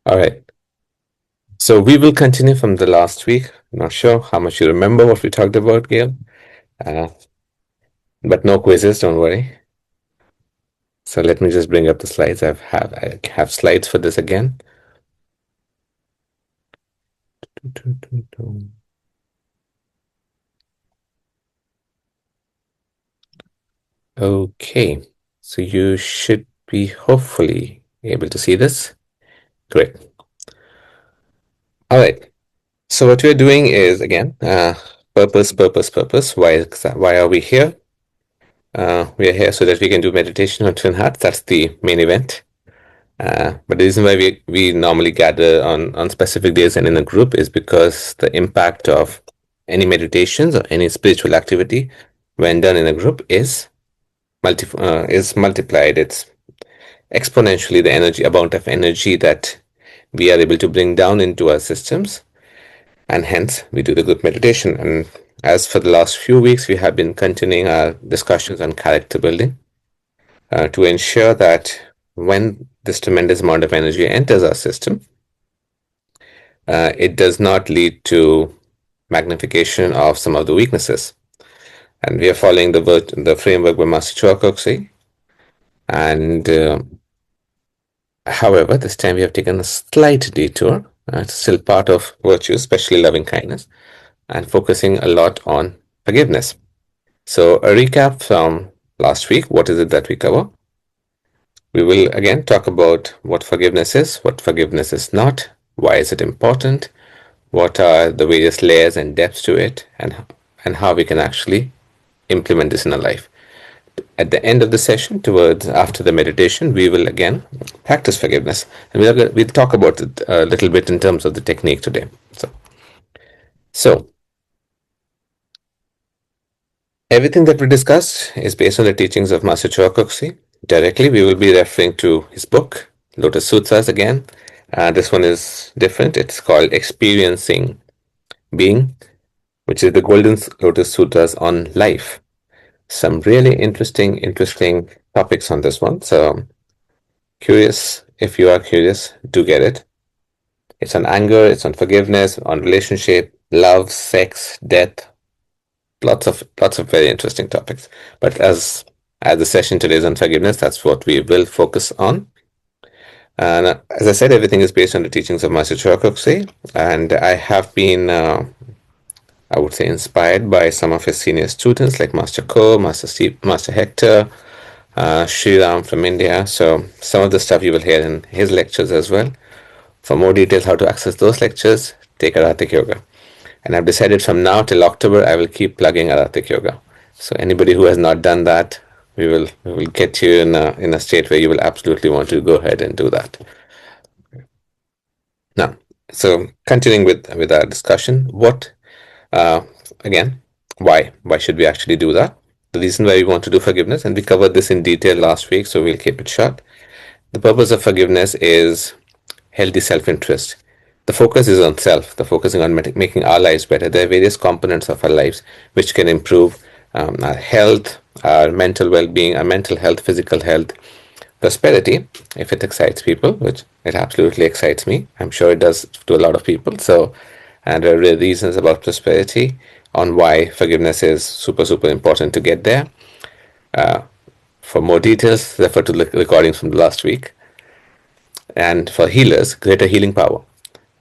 All right. So we will continue from the last week. Not sure how much you remember what we talked about, Gail. Uh, but no quizzes, don't worry. So let me just bring up the slides. I have slides for this again. Okay. So you should be hopefully able to see this. Great. All right. So what we're doing is again, purpose, purpose, purpose. Why are we here? We are here so that we can do meditation on twin hearts. That's the main event. But the reason why we normally gather on specific days and in a group is because the impact of any meditations or any spiritual activity when done in a group is multiplied. It's exponentially the energy amount of energy that we are able to bring down into our systems, and hence we do the group meditation. And as for the last few weeks, we have been continuing our discussions on character building to ensure that when this tremendous amount of energy enters our system, it does not lead to magnification of some of the weaknesses. And we are following the framework by Master Choa Kok Sui. And however, this time we have taken a slight detour. It's still part of virtue, especially loving kindness, and focusing a lot on forgiveness. So, a recap from last week: what is it that we cover? We will again talk about what forgiveness is not, why is it important, what are the various layers and depths to it, and how we can actually implement this in our life. At the end of the session, towards after the meditation, we will again practice forgiveness, and we'll talk about it a little bit in terms of the technique today. So everything that we discussed is based on the teachings of Master Choa Kok Sui. Directly, we will be referring to his book, Lotus Sutras again. This one is different. It's called Experiencing Being, which is the Golden Lotus Sutras on life. Some really interesting topics on this one. So curious, if you are curious, do get it. It's on anger, it's on forgiveness, on relationship, love, sex, death. Lots of very interesting topics. But as the session today is on forgiveness, that's what we will focus on. And as I said, everything is based on the teachings of Master Choa Kok Sui, and I have been, I would say, inspired by some of his senior students like Master Ko, Master Steve, Master Hector, Sri Ram from India. So some of the stuff you will hear in his lectures as well. For more details how to access those lectures, take Aratic Yoga. And I've decided from now till October, I will keep plugging Aratic Yoga. So anybody who has not done that, we will get you in a state where you will absolutely want to go ahead and do that. Now, so continuing with our discussion, what again, why should we actually do that? The reason why we want to do forgiveness, and we covered this in detail last week, so we'll keep it short. The purpose of forgiveness is healthy self-interest. The focus is on self, the focusing on making our lives better. There are various components of our lives which can improve our health, our mental well-being, our mental health, physical health, prosperity, if it excites people, which it absolutely excites me. I'm sure it does to a lot of people. So, and there are reasons about prosperity on why forgiveness is super, super important to get there. For more details, refer to the recordings from the last week. And for healers, greater healing power.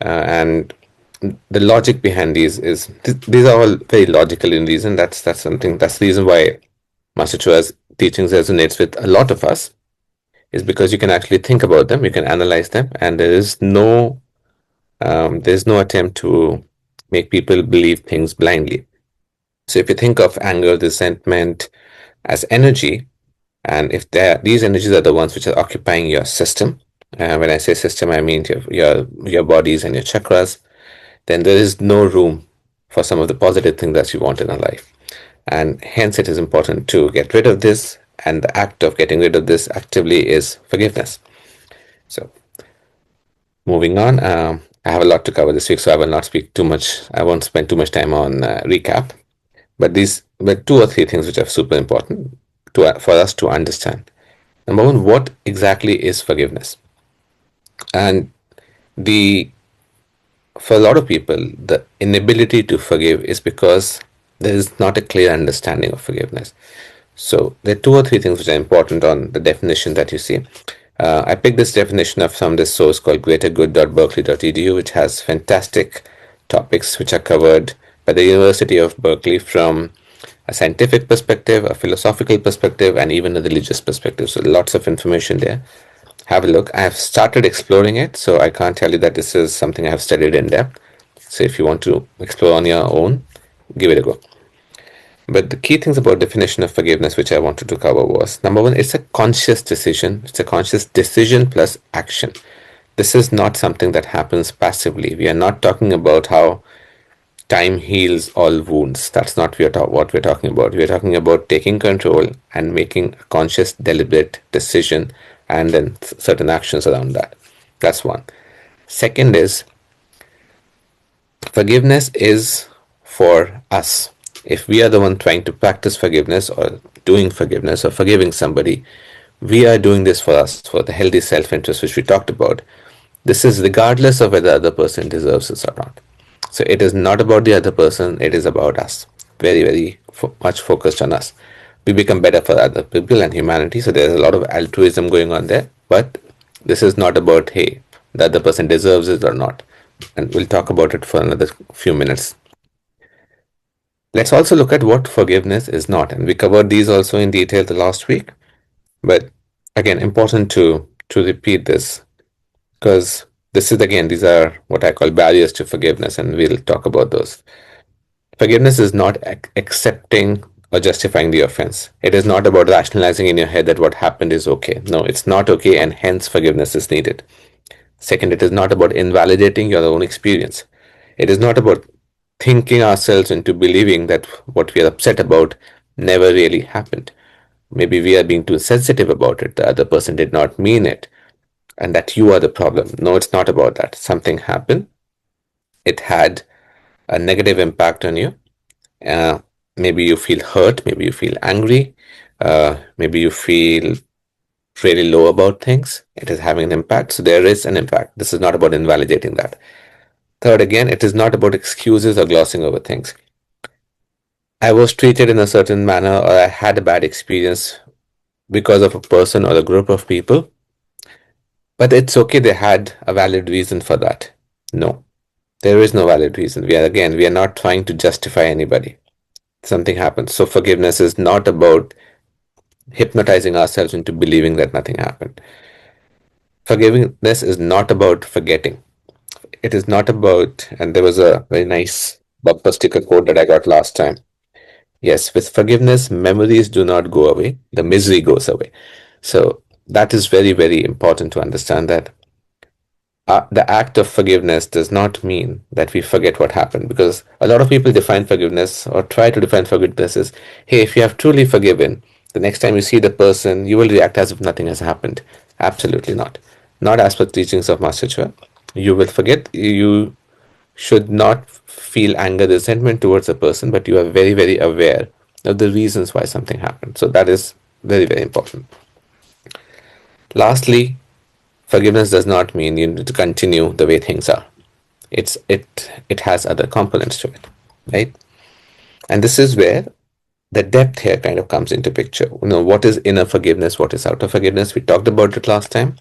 And the logic behind these these are all very logical in reason. That's the reason why Master Choa's teachings resonates with a lot of us, is because you can actually think about them, you can analyze them, and there's no attempt to make people believe things blindly. So if you think of anger, resentment as energy, and if these energies are the ones which are occupying your system, when I say system, I mean your bodies and your chakras, then there is no room for some of the positive things that you want in our life. And hence it is important to get rid of this, and the act of getting rid of this actively is forgiveness. So moving on, I have a lot to cover this week, so I will not speak too much. I won't spend too much time on recap. But these were two or three things which are super important for us to understand. Number one, what exactly is forgiveness? And The For a lot of people, the inability to forgive is because there is not a clear understanding of forgiveness. So there are two or three things which are important on the definition that you see. I picked this definition up from this source called greatergood.berkeley.edu, which has fantastic topics which are covered by the University of Berkeley from a scientific perspective, a philosophical perspective, and even a religious perspective. So lots of information there. Have a look. I have started exploring it, so I can't tell you that this is something I have studied in depth. So if you want to explore on your own, give it a go. But the key things about definition of forgiveness which I wanted to cover was number one, it's a conscious decision. It's a conscious decision plus action. This is not something that happens passively. We are not talking about how time heals all wounds. That's not what we're talking about. We're talking about taking control and making a conscious, deliberate decision and then certain actions around that. That's one. Second is forgiveness is for us. If we are the one trying to practice forgiveness or doing forgiveness or forgiving somebody, we are doing this for us, for the healthy self interest, which we talked about. This is regardless of whether the other person deserves this or not. So it is not about the other person, it is about us. Very, very much focused on us. We become better for other people and humanity. So there's a lot of altruism going on there. But this is not about, hey, the other person deserves it or not. And we'll talk about it for another few minutes. Let's also look at what forgiveness is not. And we covered these also in detail the last week. But again, important to repeat this because this is again, these are what I call barriers to forgiveness, and we'll talk about those. Forgiveness is not accepting or justifying the offense. It is not about rationalizing in your head that what happened is okay. No, it's not okay, and hence forgiveness is needed. Second, it is not about invalidating your own experience. It is not about thinking ourselves into believing that what we are upset about never really happened. Maybe we are being too sensitive about it. The other person did not mean it, and that you are the problem. No, it's not about that. Something happened. It had a negative impact on you. Uh, Maybe you feel hurt. Maybe you feel angry. Maybe you feel really low about things. It is having an impact. So there is an impact. This is not about invalidating that. Third, again, it is not about excuses or glossing over things. I was treated in a certain manner or I had a bad experience because of a person or a group of people, but it's okay, they had a valid reason for that. No, there is no valid reason. We are not trying to justify anybody. Something happens. So forgiveness is not about hypnotizing ourselves into believing that nothing happened. Forgiveness is not about forgetting. It is not about, and there was a very nice bumper sticker quote that I got last time. Yes, with forgiveness, memories do not go away, the misery goes away. So that is very, very important to understand that the act of forgiveness does not mean that we forget what happened, because a lot of people define forgiveness or try to define forgiveness as, hey, if you have truly forgiven, the next time you see the person, you will react as if nothing has happened. Absolutely not. Not as per teachings of Master Choa. You will forget. You should not feel anger, resentment towards a person, but you are very, very aware of the reasons why something happened. So that is very, very important. Lastly, forgiveness does not mean you need to continue the way things are. It has other components to it, right? And this is where the depth here kind of comes into picture. What is inner forgiveness? What is outer forgiveness? We talked about it last time.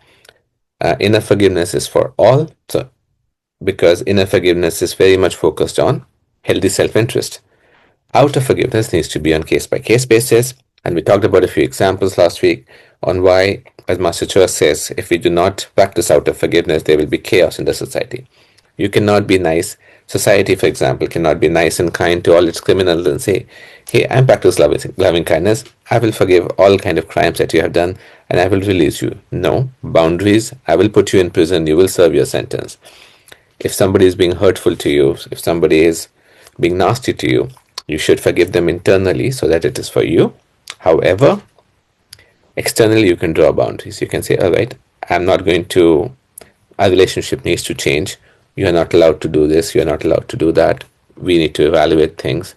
Inner forgiveness is for all. So because inner forgiveness is very much focused on healthy self-interest. Outer forgiveness needs to be on case-by-case basis, and we talked about a few examples last week on why, as Master Choa says, if we do not practice outer forgiveness, there will be chaos in the society. You cannot be nice. Society, for example, cannot be nice and kind to all its criminals and say, hey, I'm practice loving kindness. I will forgive all kind of crimes that you have done and I will release you. No, boundaries. I will put you in prison. You will serve your sentence. If somebody is being hurtful to you, if somebody is being nasty to you, you should forgive them internally so that it is for you. However, externally, you can draw boundaries. You can say, all right, I'm not going to, our relationship needs to change. You are not allowed to do this. You are not allowed to do that. We need to evaluate things.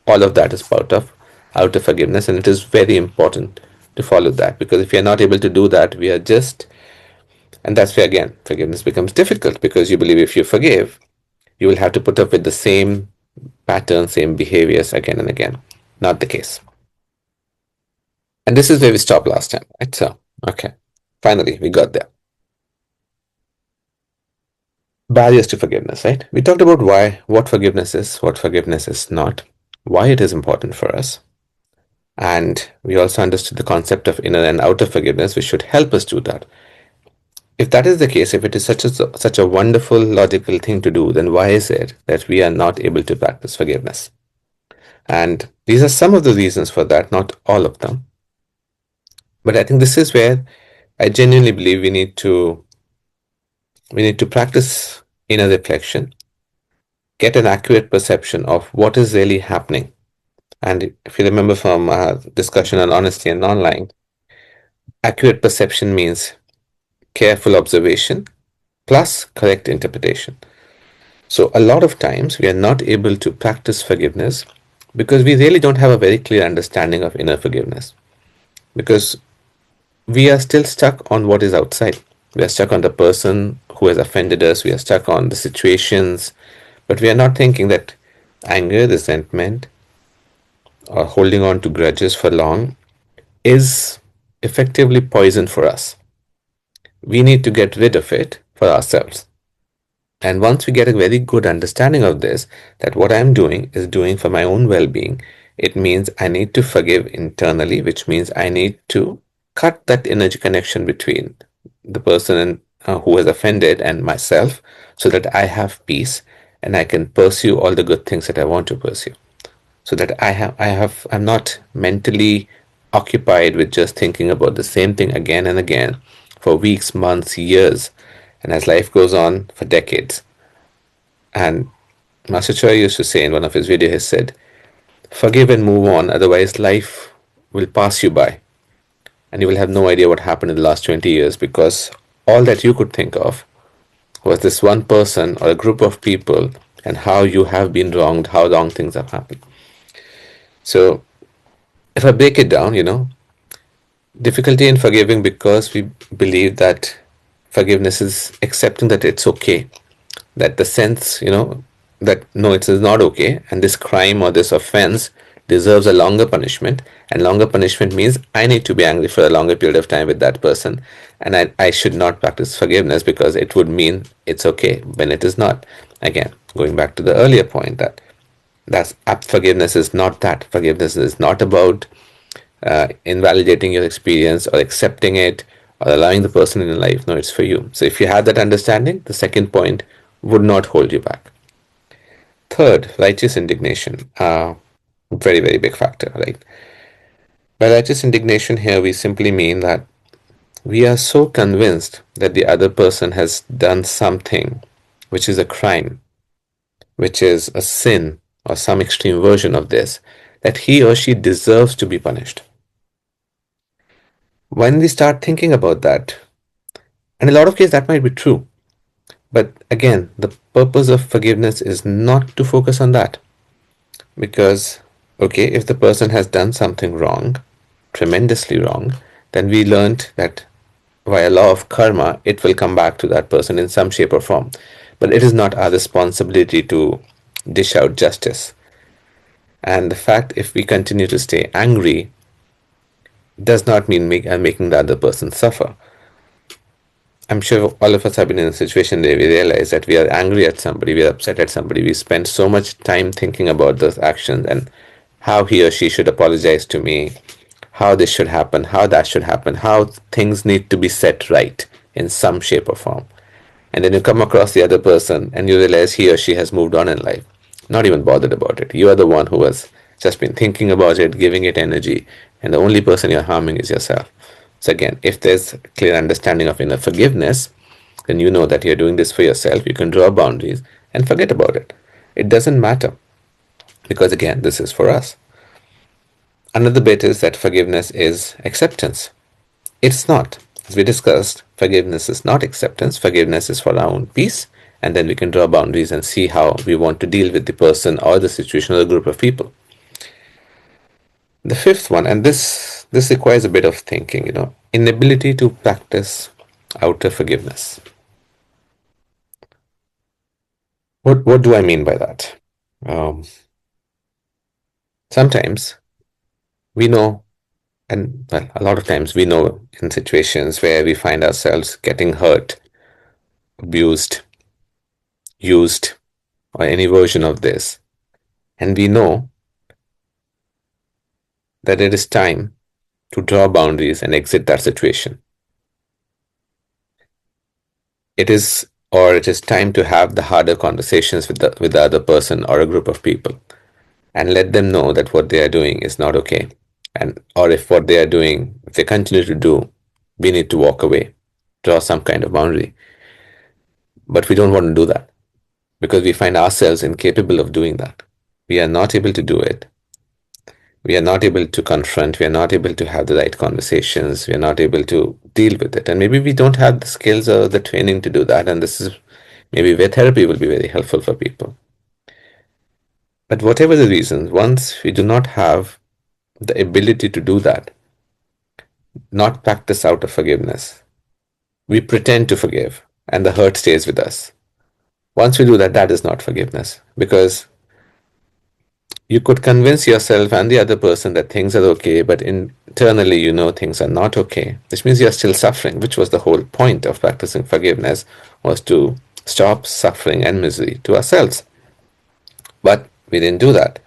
All of that is part of outer forgiveness, and it is very important to follow that, because if we are not able to do that, we are just And that's where, again, forgiveness becomes difficult because you believe if you forgive, you will have to put up with the same patterns, same behaviors again and again. Not the case. And this is where we stopped last time, right? So, okay. Finally, we got there. Barriers to forgiveness, right? We talked about what forgiveness is not, why it is important for us. And we also understood the concept of inner and outer forgiveness, which should help us do that. If that is the case, if it is such a wonderful, logical thing to do, then why is it that we are not able to practice forgiveness? And these are some of the reasons for that, not all of them. But I think this is where I genuinely believe we need to practice inner reflection, get an accurate perception of what is really happening. And if you remember from our discussion on honesty and non-lying, accurate perception means careful observation plus correct interpretation. So a lot of times we are not able to practice forgiveness because we really don't have a very clear understanding of inner forgiveness. Because we are still stuck on what is outside. We are stuck on the person who has offended us. We are stuck on the situations, but we are not thinking that anger, resentment, or holding on to grudges for long is effectively poison for us. We need to get rid of it for ourselves. And once we get a very good understanding of this, that what I'm doing is doing for my own well being, it means I need to forgive internally, which means I need to cut that energy connection between the person who has offended and myself so that I have peace and I can pursue all the good things that I want to pursue. So that I'm not mentally occupied with just thinking about the same thing again and again for weeks, months, years, and as life goes on for decades. And Master Choa used to say in one of his videos, he said, forgive and move on, otherwise life will pass you by and you will have no idea what happened in the last 20 years because all that you could think of was this one person or a group of people and how you have been wronged, how wrong things have happened. So if I break it down, difficulty in forgiving because we believe that forgiveness is accepting that it's okay, that the sense, that no, it is not okay, and this crime or this offense deserves a longer punishment, and longer punishment means I need to be angry for a longer period of time with that person, and I should not practice forgiveness because it would mean it's okay when it is not. Again, going back to the earlier point that's forgiveness is not that. Forgiveness is not about invalidating your experience or accepting it or allowing the person in your life. No, it's for you. So if you have that understanding, the second point would not hold you back. Third, righteous indignation. Very, very big factor, right? By righteous indignation here, we simply mean that we are so convinced that the other person has done something which is a crime, which is a sin, or some extreme version of this, that he or she deserves to be punished. When we start thinking about that, and in a lot of cases that might be true, but again, the purpose of forgiveness is not to focus on that. Because, okay, if the person has done something wrong, tremendously wrong, then we learned that via law of karma, it will come back to that person in some shape or form. But it is not our responsibility to dish out justice. And the fact if we continue to stay angry does not mean making the other person suffer. I'm sure all of us have been in a situation where we realize that we are angry at somebody, we are upset at somebody, we spend so much time thinking about those actions and how he or she should apologize to me, how this should happen, how that should happen, how things need to be set right in some shape or form. And then you come across the other person and you realize he or she has moved on in life, not even bothered about it. You are the one who has just been thinking about it, giving it energy, and the only person you're harming is yourself. So again, if there's a clear understanding of inner forgiveness, then you know that you're doing this for yourself. You can draw boundaries and forget about it. It doesn't matter because again, this is for us. Another bit is that forgiveness is acceptance. It's not. As we discussed, forgiveness is not acceptance. Forgiveness is for our own peace, and then we can draw boundaries and see how we want to deal with the person or the situation or the group of people. The fifth one, and this requires a bit of thinking, inability to practice outer forgiveness. What do I mean by that? Um, Sometimes we know, and well, a lot of times we know in situations where we find ourselves getting hurt, abused, used, or any version of this, and we know that it is time to draw boundaries and exit that situation. It is time to have the harder conversations with the other person or a group of people, and let them know that what they are doing is not okay, and or if what they are doing, if they continue to do, we need to walk away, draw some kind of boundary. But we don't want to do that because we find ourselves incapable of doing that. We are not able to do it. We are not able to confront. We are not able to have the right conversations. We are not able to deal with it. And maybe we don't have the skills or the training to do that. And this is maybe where therapy will be very helpful for people. But whatever the reasons, once we do not have the ability to do that, not practice out of forgiveness, we pretend to forgive and the hurt stays with us. Once we do that, that is not forgiveness because you could convince yourself and the other person that things are okay, but internally you know things are not okay, which means you're still suffering, which was the whole point of practicing forgiveness, was to stop suffering and misery to ourselves. But we didn't do that.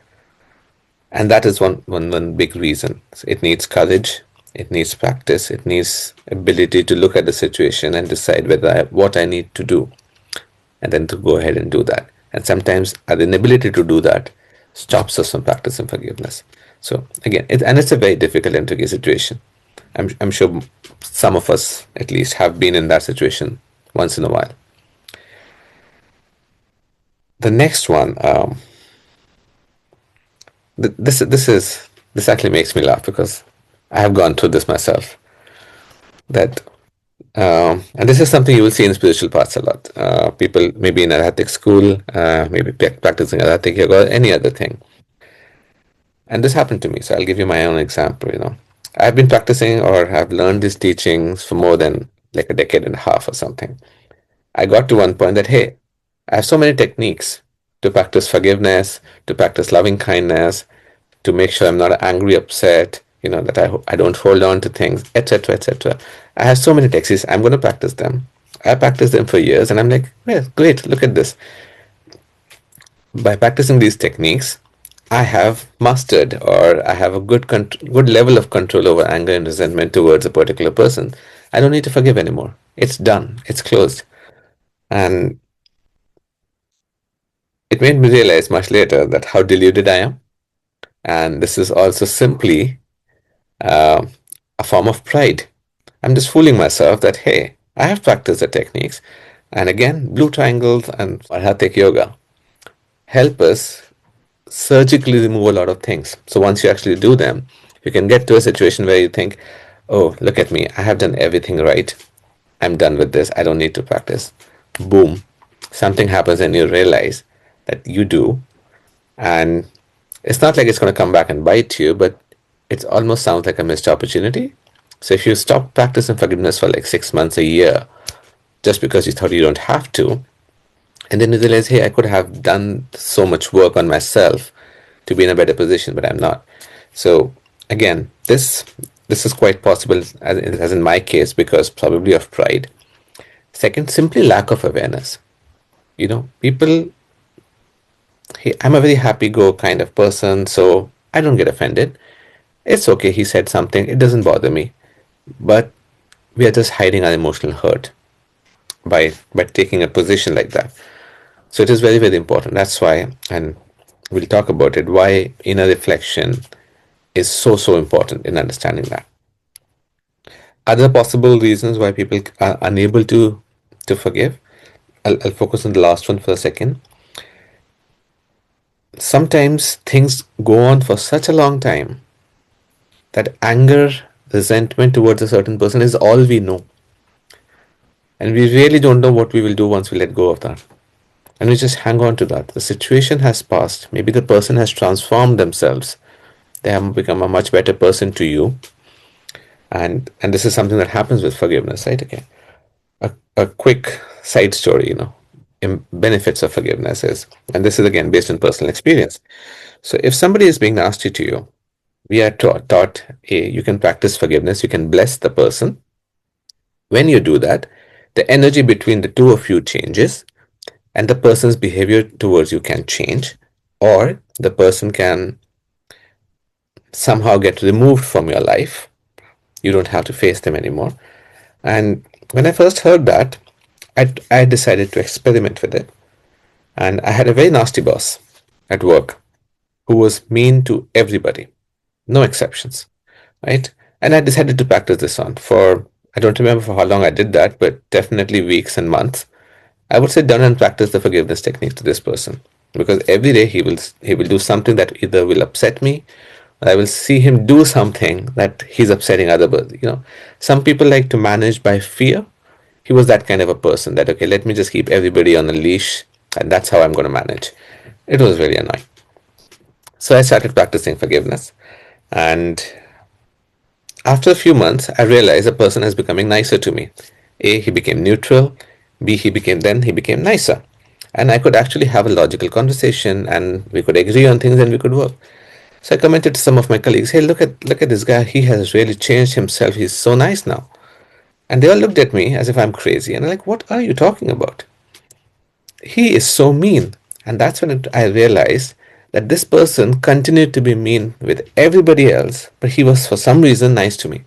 And that is one big reason. It needs courage, it needs practice, it needs ability to look at the situation and decide what I need to do, and then to go ahead and do that. And sometimes our inability to do that stops us from practicing forgiveness. So again, it's a very difficult and tricky situation. I'm sure some of us at least have been in that situation once in a while. The next one, this actually makes me laugh because I have gone through this myself. That and this is something you will see in spiritual paths a lot. People maybe in Arahatic school, maybe practicing Arahatic yoga or any other thing. And this happened to me, so I'll give you my own example. I've been practicing or have learned these teachings for more than like a decade and a half or something. I got to one point that, hey, I have so many techniques to practice forgiveness, to practice loving kindness, to make sure I'm not angry, upset, that I don't hold on to things, etc., etc. I have so many techniques. I'm going to practice them. I practiced them for years, and I'm like, well, great, look at this. By practicing these techniques, I have mastered, or I have a good level of control over anger and resentment towards a particular person. I don't need to forgive anymore. It's done. It's closed. And it made me realize much later that how deluded I am. And this is also simply uh, a form of pride. I'm just fooling myself that, hey, I have practiced the techniques. And again, blue triangles and Hatha yoga help us surgically remove a lot of things. So once you actually do them, you can get to a situation where you think, oh, look at me, I have done everything right. I'm done with this. I don't need to practice. Boom. Something happens and you realize that you do. And it's not like it's going to come back and bite you, but it almost sounds like a missed opportunity. So if you stop practicing forgiveness for like 6 months, a year, just because you thought you don't have to, and then you realize, hey, I could have done so much work on myself to be in a better position, but I'm not. So again, this is quite possible, as in my case, because probably of pride. Second, simply lack of awareness. People, hey, I'm a very happy-go kind of person, so I don't get offended. It's okay, he said something, it doesn't bother me. But we are just hiding our emotional hurt by taking a position like that. So it is very, very important. That's why, and we'll talk about it, why inner reflection is so, so important in understanding that. Other possible reasons why people are unable to forgive. I'll focus on the last one for a second. Sometimes things go on for such a long time that anger, resentment towards a certain person is all we know. And we really don't know what we will do once we let go of that. And we just hang on to that. The situation has passed. Maybe the person has transformed themselves. They have become a much better person to you. And this is something that happens with forgiveness, right? Okay. a quick side story, benefits of forgiveness is, and this is again based on personal experience. So if somebody is being nasty to you, we are taught, you can practice forgiveness, you can bless the person. When you do that, the energy between the two of you changes, and the person's behavior towards you can change, or the person can somehow get removed from your life. You don't have to face them anymore. And when I first heard that, I decided to experiment with it. And I had a very nasty boss at work who was mean to everybody, no exceptions, right? And I decided to practice this on for, I don't remember for how long I did that, but definitely weeks and months. I would sit down and practice the forgiveness technique to this person, because every day he will do something that either will upset me, or I will see him do something that he's upsetting other people. Some people like to manage by fear. He was that kind of a person that, okay, let me just keep everybody on a leash, and that's how I'm going to manage. It was really annoying. So I started practicing forgiveness, and after a few months, I realized the person is becoming nicer to me. A, he became neutral. B, he became nicer. And I could actually have a logical conversation, and we could agree on things and we could work. So I commented to some of my colleagues, hey, look at this guy. He has really changed himself. He's so nice now. And they all looked at me as if I'm crazy. And I'm like, what are you talking about? He is so mean. And that's when I realized that this person continued to be mean with everybody else, but he was for some reason nice to me.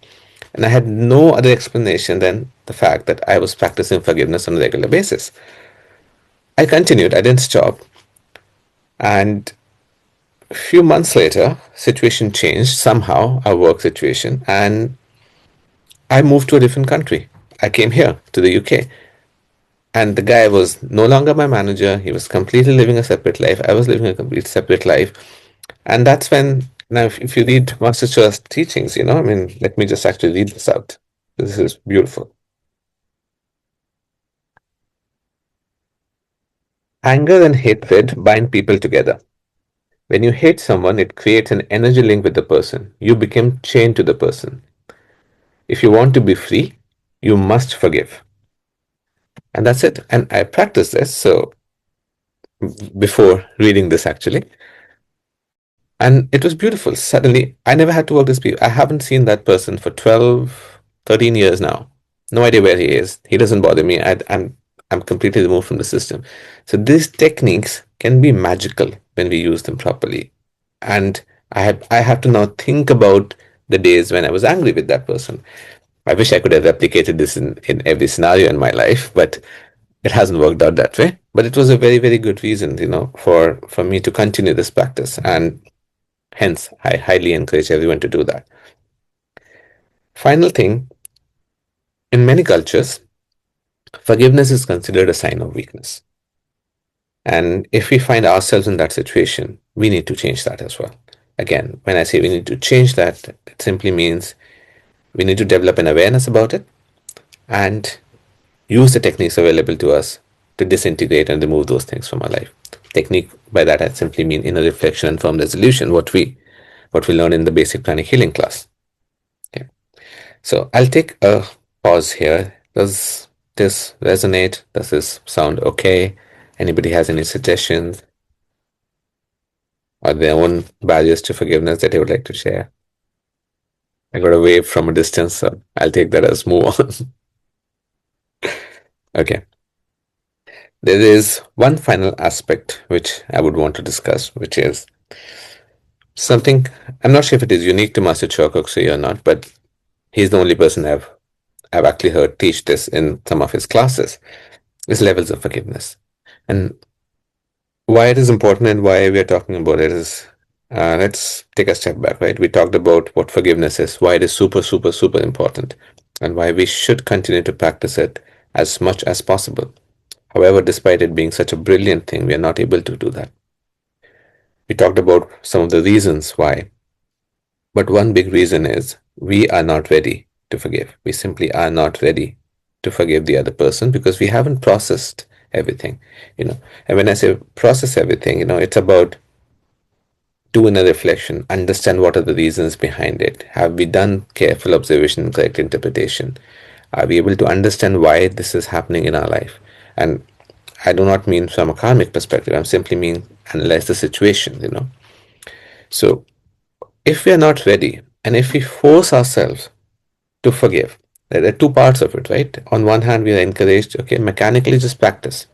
And I had no other explanation than the fact that I was practicing forgiveness on a regular basis. I continued, I didn't stop. And a few months later, situation changed somehow, our work situation, and I moved to a different country. I came here to the UK. And the guy was no longer my manager. He was completely living a separate life. I was living a complete separate life. And that's when, now, if you read Master Choa's teachings, I mean, let me just actually read this out. This is beautiful. Anger and hatred bind people together. When you hate someone, it creates an energy link with the person. You become chained to the person. If you want to be free, you must forgive. And that's it. And I practiced this. So before reading this, actually, and it was beautiful. Suddenly, I never had to work this people. I haven't seen that person for 12, 13 years now. No idea where he is. He doesn't bother me. I'm completely removed from the system. So these techniques can be magical when we use them properly. And I have to now think about the days when I was angry with that person. I wish I could have replicated this in every scenario in my life, but it hasn't worked out that way. But it was a very, very good reason, for me to continue this practice. And hence, I highly encourage everyone to do that. Final thing, in many cultures, forgiveness is considered a sign of weakness. And if we find ourselves in that situation, we need to change that as well. Again, when I say we need to change that, it simply means we need to develop an awareness about it and use the techniques available to us to disintegrate and remove those things from our life. Technique, by that I simply mean inner reflection and firm resolution, what we learn in the basic pranic healing class. Okay. So I'll take a pause here. Does this resonate? Does this sound okay? Anybody has any suggestions or their own barriers to forgiveness that they would like to share? I got a wave from a distance, so I'll take that as move on. Okay. There is one final aspect which I would want to discuss, which is something, I'm not sure if it is unique to Master Choa Kok Sui or not, but he's the only person I've actually heard teach this in some of his classes, is levels of forgiveness. And why it is important and why we are talking about it is, let's take a step back, right? We talked about what forgiveness is, why it is super, super, super important, and why we should continue to practice it as much as possible. However, despite it being such a brilliant thing, we are not able to do that. We talked about some of the reasons why, but one big reason is we are not ready to forgive. We simply are not ready to forgive the other person because we haven't processed everything, And when I say process everything, it's about doing a reflection, understand what are the reasons behind it. Have we done careful observation and correct interpretation? Are we able to understand why this is happening in our life? And I do not mean from a karmic perspective. I simply mean analyze the situation, So if we are not ready, and if we force ourselves to forgive, there are two parts of it, right? On one hand, we are encouraged, okay, mechanically just practice.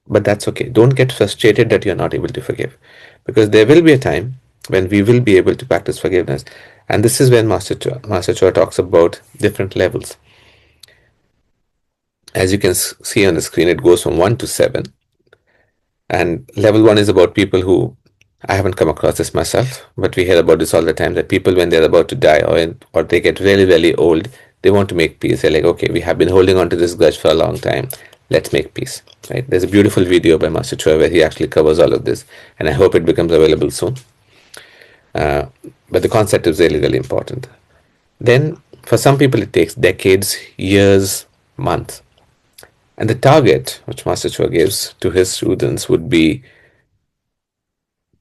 But that's okay. Don't get frustrated that you're not able to forgive. Because there will be a time when we will be able to practice forgiveness. And this is when Master Choa talks about different levels. As you can see on the screen, it goes from 1 to 7. And level 1 is about people who, I haven't come across this myself, but we hear about this all the time, that people, when they're about to die, or they get really, really old, they want to make peace. They're like, okay, we have been holding on to this grudge for a long time. Let's make peace. Right? There's a beautiful video by Master Choa where he actually covers all of this, and I hope it becomes available soon. But the concept is really, really important. Then, for some people, it takes decades, years, months. And the target which Master Choa gives to his students would be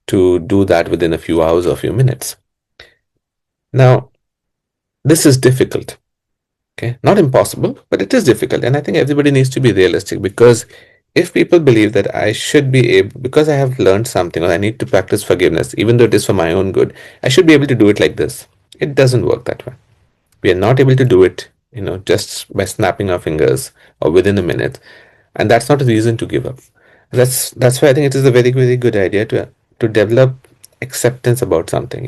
to do that within a few hours or a few minutes. Now, this is difficult. Okay, not impossible, but it is difficult. And I think everybody needs to be realistic, because if people believe that I should be able, because I have learned something, or I need to practice forgiveness, even though it is for my own good, I should be able to do it like this. It doesn't work that way. We are not able to do it, just by snapping our fingers or within a minute. And that's not a reason to give up. That's why I think it is a very, very good idea to develop acceptance about something.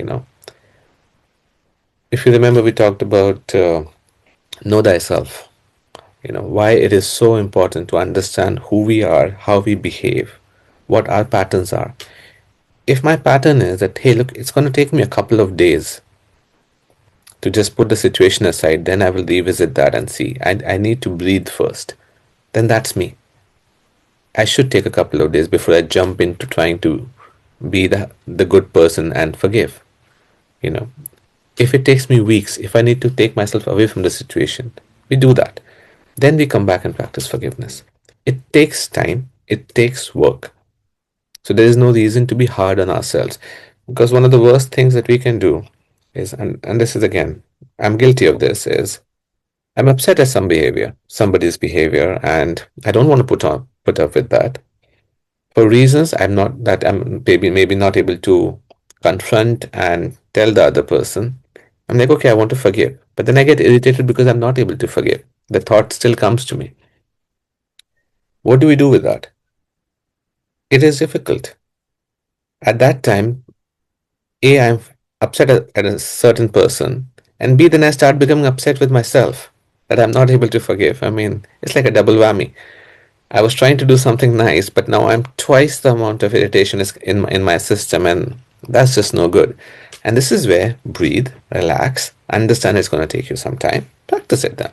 If you remember, we talked about know thyself. Why it is so important to understand who we are, how we behave, what our patterns are. If my pattern is that, hey, look, it's going to take me a couple of days to just put the situation aside, then I will revisit that and see. I need to breathe first. Then that's me. I should take a couple of days before I jump into trying to be the good person and forgive. You know, if it takes me weeks, if I need to take myself away from the situation, we do that. Then we come back and practice forgiveness. It takes time, it takes work. So there is no reason to be hard on ourselves. Because one of the worst things that we can do is, and this is again, I'm guilty of this, is I'm upset at somebody's behavior, and I don't want to put up with that. For reasons I'm maybe not able to confront and tell the other person. I'm like, okay, I want to forgive. But then I get irritated because I'm not able to forgive. The thought still comes to me. What do we do with that? It is difficult. At that time, A, I'm upset at a certain person, and B, then I start becoming upset with myself that I'm not able to forgive. I mean, it's like a double whammy. I was trying to do something nice, but now I'm twice the amount of irritation is in my system, and that's just no good. And this is where breathe, relax, understand it's going to take you some time, practice it then.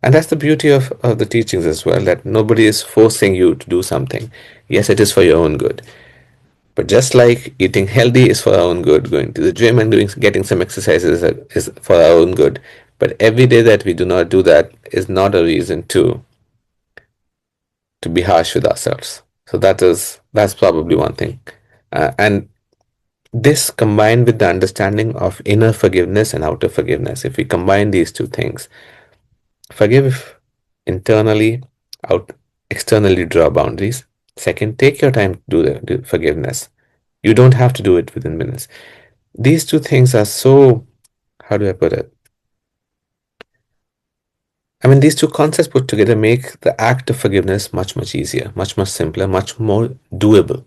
And that's the beauty of the teachings as well, that nobody is forcing you to do something. Yes, it is for your own good. But just like eating healthy is for our own good, going to the gym and getting some exercises is for our own good. But every day that we do not do that is not a reason to be harsh with ourselves. So that's probably one thing. And this combined with the understanding of inner forgiveness and outer forgiveness, if we combine these two things, forgive internally, out externally draw boundaries. Second, take your time to do forgiveness. You don't have to do it within minutes. These two things are so, how do I put it? I mean, these two concepts put together make the act of forgiveness much, much easier, much, much simpler, much more doable.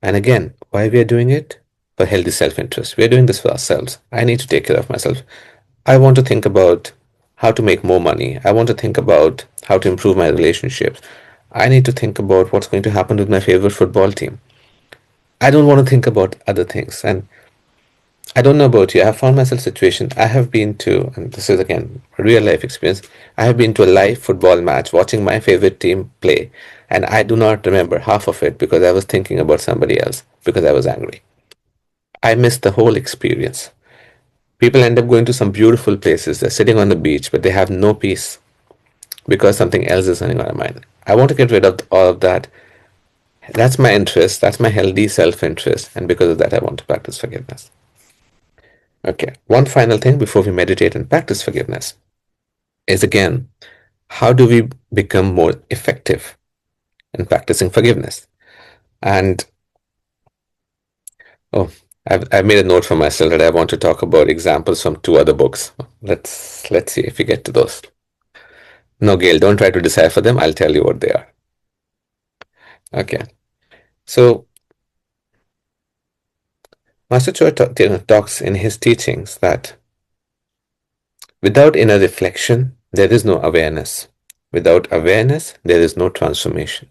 And again, why we are doing it? For healthy self-interest. We are doing this for ourselves. I need to take care of myself. I want to think about how to make more money. I want to think about how to improve my relationships. I need to think about what's going to happen with my favorite football team. I don't want to think about other things. And I don't know about you. I have found myself situation. I have been to, and this is again a real life experience. I have been to a live football match watching my favorite team play, and I do not remember half of it because I was thinking about somebody else because I was angry. I missed the whole experience. People end up going to some beautiful places. They're sitting on the beach, but they have no peace because something else is running on their mind. I want to get rid of all of that. That's my interest. That's my healthy self-interest, and because of that, I want to practice forgiveness. Okay, one final thing before we meditate and practice forgiveness. is again, how do we become more effective in practicing forgiveness? And oh, I've made a note for myself that I want to talk about examples from two other books. Let's see if we get to those. No, Gail, don't try to decipher them. I'll tell you what they are. Okay. So Master Choa talks in his teachings that without inner reflection, there is no awareness. Without awareness, there is no transformation.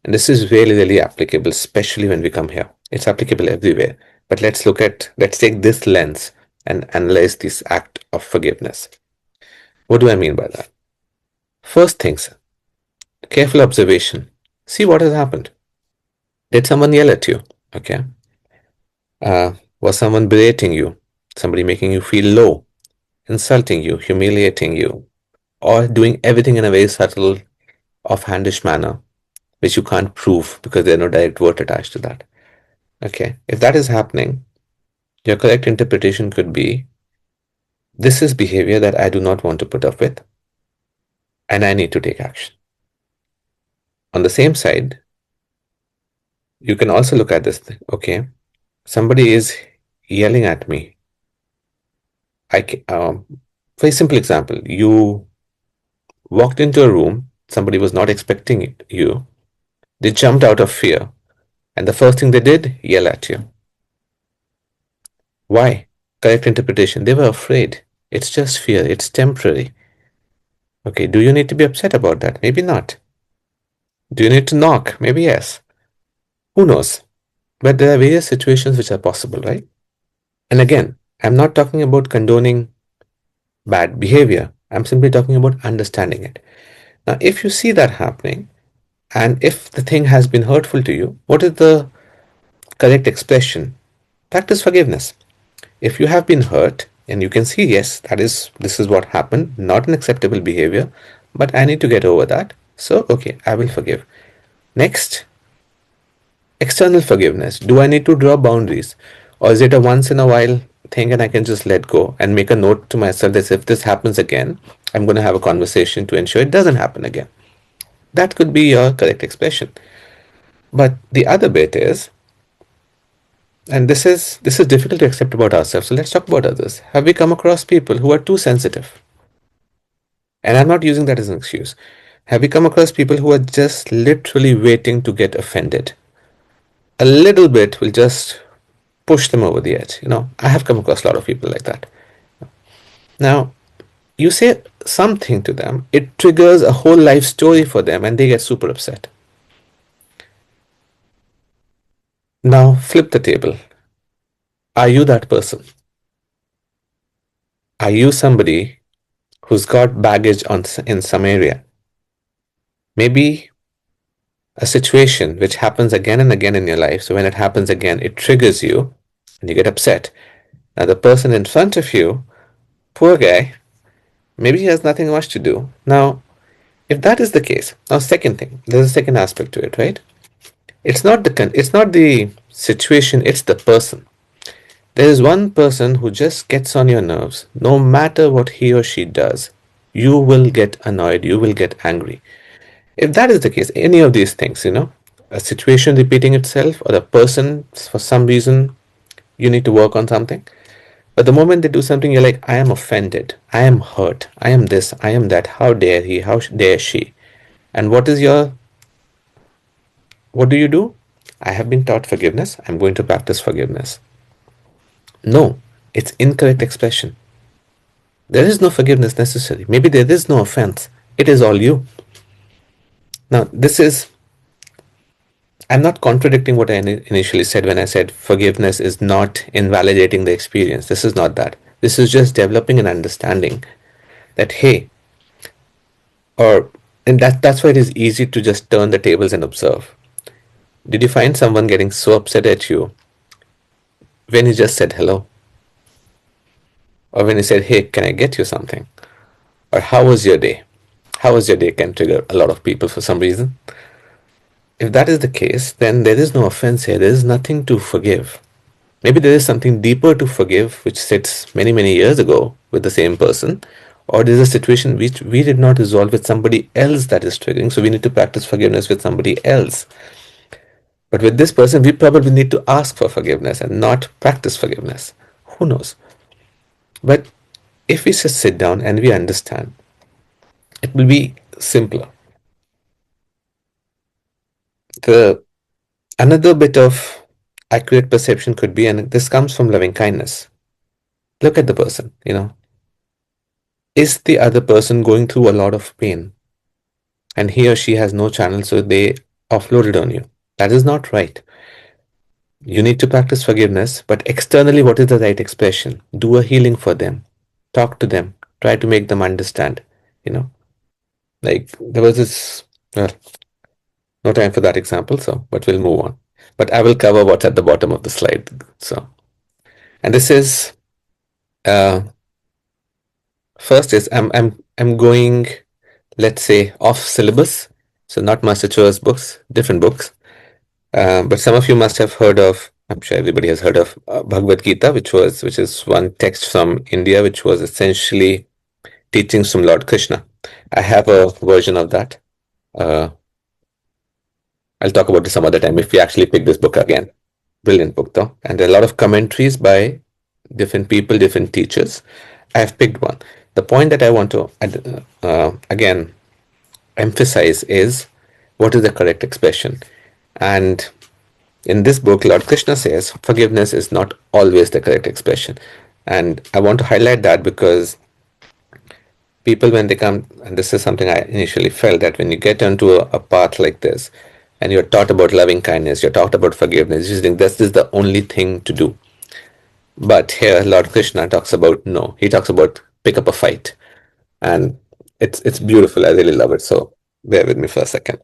And this is really, really applicable, especially when we come here. It's applicable everywhere. But let's take this lens and analyze this act of forgiveness. What do I mean by that? First things, careful observation. See what has happened. Did someone yell at you? Okay. Was someone berating you? Somebody making you feel low, insulting you, humiliating you, or doing everything in a very subtle, offhandish manner, which you can't prove because there's no direct word attached to that. Okay. If that is happening, your correct interpretation could be, this is behavior that I do not want to put up with, and I need to take action. On the same side, you can also look at this thing. Okay, somebody is yelling at me. For a simple example, you walked into a room, somebody was not expecting you, they jumped out of fear, and the first thing they did, yell at you. Why? Correct interpretation. They were afraid. It's just fear. It's temporary. Okay, do you need to be upset about that? Maybe not. Do you need to knock? Maybe yes. Who knows? But there are various situations which are possible, right? And again, I'm not talking about condoning bad behavior. I'm simply talking about understanding it. Now, if you see that happening, and if the thing has been hurtful to you, what is the correct expression? Practice forgiveness. If you have been hurt and you can see, yes, this is what happened, not an acceptable behavior, but I need to get over that. So, okay, I will forgive. Next, external forgiveness. Do I need to draw boundaries? Or is it a once in a while thing and I can just let go and make a note to myself that if this happens again, I'm going to have a conversation to ensure it doesn't happen again? That could be your correct expression. But the other bit is, and this is difficult to accept about ourselves, so let's talk about others. Have we come across people who are too sensitive? And I'm not using that as an excuse. Have we come across people who are just literally waiting to get offended? A little bit will just push them over the edge. I have come across a lot of people like that. Now, you say something to them, it triggers a whole life story for them and they get super upset. Now, flip the table. Are you that person? Are you somebody who's got baggage in some area? Maybe a situation which happens again and again in your life. So when it happens again, it triggers you and you get upset. Now, the person in front of you, poor guy, maybe he has nothing much to do. Now, if that is the case, now second thing, there's a second aspect to it, right? It's not the situation, it's the person. There is one person who just gets on your nerves. No matter what he or she does, you will get annoyed, you will get angry. If that is the case, any of these things, a situation repeating itself or a person for some reason you need to work on something. But the moment they do something, you're like, I am offended, I am hurt, I am this, I am that, how dare he, how dare she? And what do you do? I have been taught forgiveness, I'm going to practice forgiveness. No, it's incorrect expression. There is no forgiveness necessary. Maybe there is no offense. It is all you. Now, I'm not contradicting what I initially said when I said forgiveness is not invalidating the experience. This is not that. This is just developing an understanding that, hey, and that's why it is easy to just turn the tables and observe. Did you find someone getting so upset at you when you just said hello? Or when you said, hey, can I get you something? Or how was your day? How was your day can trigger a lot of people for some reason. If that is the case, then there is no offense here. There is nothing to forgive. Maybe there is something deeper to forgive, which sits many, many years ago with the same person, or there's a situation which we did not resolve with somebody else that is triggering, so we need to practice forgiveness with somebody else. But with this person, we probably need to ask for forgiveness and not practice forgiveness. Who knows? But if we just sit down and we understand, it will be simpler. The another bit of accurate perception could be, and this comes from loving kindness. Look at the person, is the other person going through a lot of pain and he or she has no channel, so they offloaded on you? That is not right. You need to practice forgiveness, but externally, what is the right expression? Do a healing for them, talk to them, try to make them understand. You know, like there was this, well, no time for that example, so, but we'll move on. But I will cover what's at the bottom of the slide. So, and this is, uh, first is I'm going, let's say, off syllabus. So not Master Choa's books, different books. But some of you must have heard of, I'm sure everybody has heard of Bhagavad Gita, which is one text from India, which was essentially teachings from Lord Krishna. I have a version of that. Uh, I'll talk about this some other time if we actually pick this book again. Brilliant book though, and there are a lot of commentaries by different people, different teachers. I have picked one. The point that I want to again emphasize is what is the correct expression. And in this book, Lord Krishna says forgiveness is not always the correct expression. And I want to highlight that because people, when they come, and this is something I initially felt, that when you get onto a path like this and you're taught about loving kindness, you're taught about forgiveness, you think this is the only thing to do. But here, Lord Krishna talks about no, he talks about pick up a fight. And it's beautiful. I really love it. So bear with me for a second.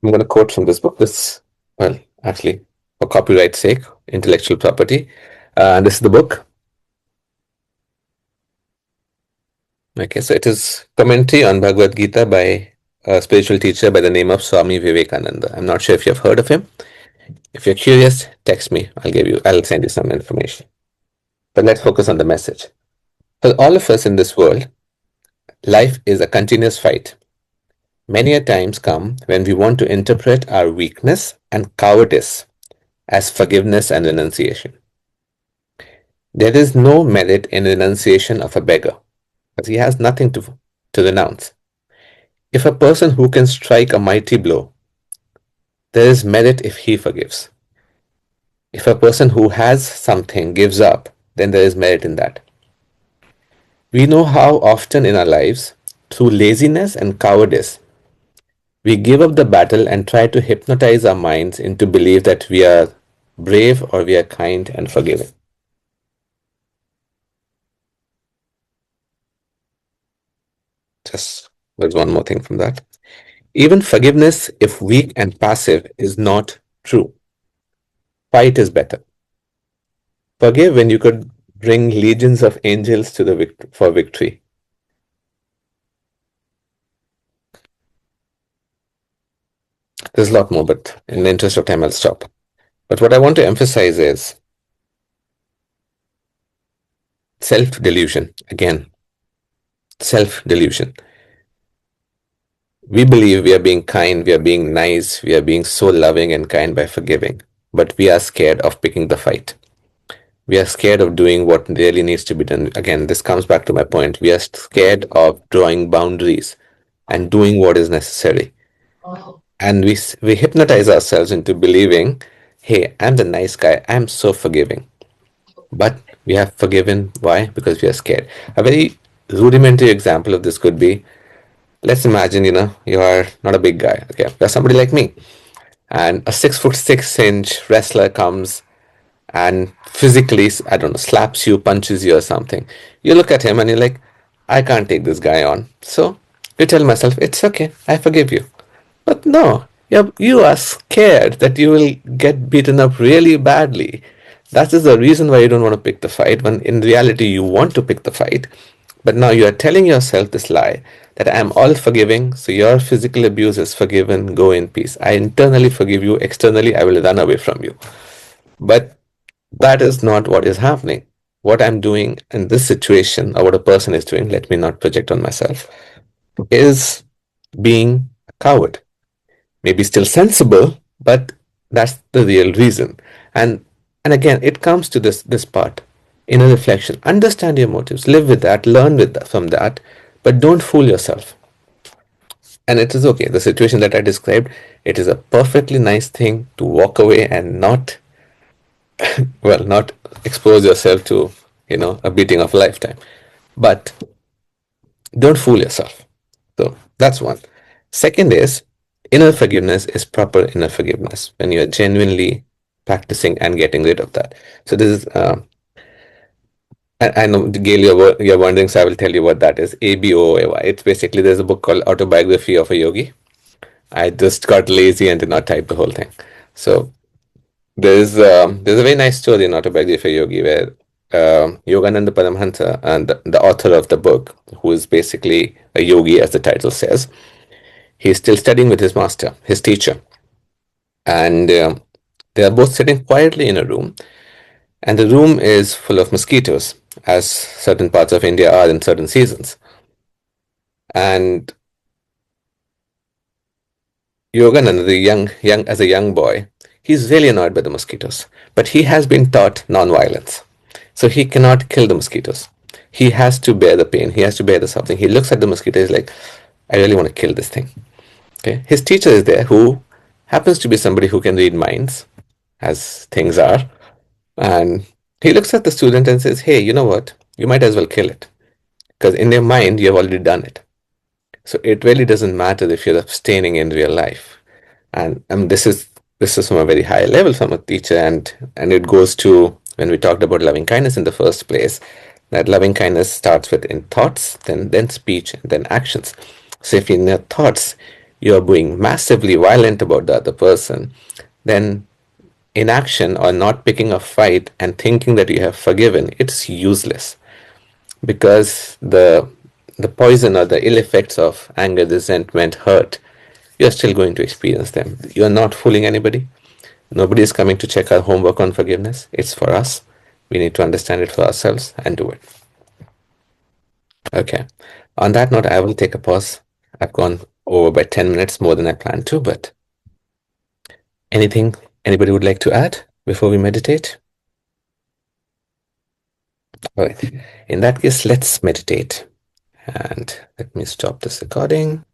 I'm going to quote from this book. This, well, actually, for copyright's sake, intellectual property. This is the book. Okay, so it is commentary on Bhagavad Gita by a spiritual teacher by the name of Swami Vivekananda. I'm not sure if you've heard of him. If you're curious, text me. I'll send you some information. But let's focus on the message. For all of us in this world, life is a continuous fight. Many a times come when we want to interpret our weakness and cowardice as forgiveness and renunciation. There is no merit in renunciation of a beggar, because he has nothing to renounce. If a person who can strike a mighty blow, there is merit if he forgives. If a person who has something gives up, then there is merit in that. We know how often in our lives, through laziness and cowardice, we give up the battle and try to hypnotize our minds into belief that we are brave or we are kind and forgiving. Just there's one more thing from that. Even forgiveness, if weak and passive, is not true. Fight is better. Forgive when you could bring legions of angels to for victory. There's a lot more, but in the interest of time, I'll stop. But what I want to emphasize is self-delusion. Again, self-delusion. We believe we are being kind, we are being nice, we are being so loving and kind by forgiving, but we are scared of picking the fight. We are scared of doing what really needs to be done. Again, this comes back to my point. We are scared of drawing boundaries and doing what is necessary. And we hypnotize ourselves into believing, hey, I'm the nice guy, I'm so forgiving. But we have forgiven. Why? Because we are scared. A very rudimentary example of this could be, let's imagine, you are not a big guy. Okay, you're somebody like me. And a 6'6" wrestler comes and physically, I don't know, slaps you, punches you or something. You look at him and you're like, I can't take this guy on. So you tell myself, it's okay, I forgive you. But no, you are scared that you will get beaten up really badly. That is the reason why you don't want to pick the fight, when in reality you want to pick the fight. But now you are telling yourself this lie that I am all forgiving, so your physical abuse is forgiven, go in peace. I internally forgive you, externally I will run away from you. But that is not what is happening. what I'm doing in this situation or what a person is doing, let me not project on myself, is being a coward. Maybe still sensible, but that's the real reason. And and again, it comes to this part, inner reflection. Understand your motives, live with that, learn with that, from that, but don't fool yourself. And it is okay. The situation that I described, it is a perfectly nice thing to walk away and not, well, not expose yourself to, a beating of a lifetime. But don't fool yourself. So that's one. Second is, inner forgiveness is proper inner forgiveness when you are genuinely practicing and getting rid of that. So this is, I know, Gail, you're wondering, so I will tell you what that is. ABOAY. It's basically, there's a book called Autobiography of a Yogi. I just got lazy and did not type the whole thing. So there's a very nice story in Autobiography of a Yogi where Yogananda Paramhansa, and the author of the book, who is basically a yogi, as the title says, he's still studying with his master, his teacher, and they are both sitting quietly in a room, and the room is full of mosquitoes, as certain parts of India are in certain seasons. And Yogananda, the young as a young boy, he's really annoyed by the mosquitoes, but he has been taught non-violence, so he cannot kill the mosquitoes. He has to bear the pain. He has to bear the suffering. He looks at the mosquito. He's like, I really want to kill this thing. Okay, his teacher is there, who happens to be somebody who can read minds, as things are, and he looks at the student and says, "Hey, you know what? You might as well kill it, because in your mind you have already done it. So it really doesn't matter if you're abstaining in real life." And this is from a very high level from a teacher, and it goes to when we talked about loving kindness in the first place, that loving kindness starts with in thoughts, then speech, and then actions. So if in your thoughts you're being massively violent about the other person, then inaction or not picking a fight and thinking that you have forgiven, it's useless, because the poison or the ill effects of anger, resentment, hurt, you're still going to experience them. You're not fooling anybody. Nobody is coming to check our homework on forgiveness. It's for us. We need to understand it for ourselves and do it. Okay. On that note, I will take a pause. I've gone over by 10 minutes more than I planned to, but anything anybody would like to add before we meditate? All right. In that case, let's meditate. And let me stop this recording.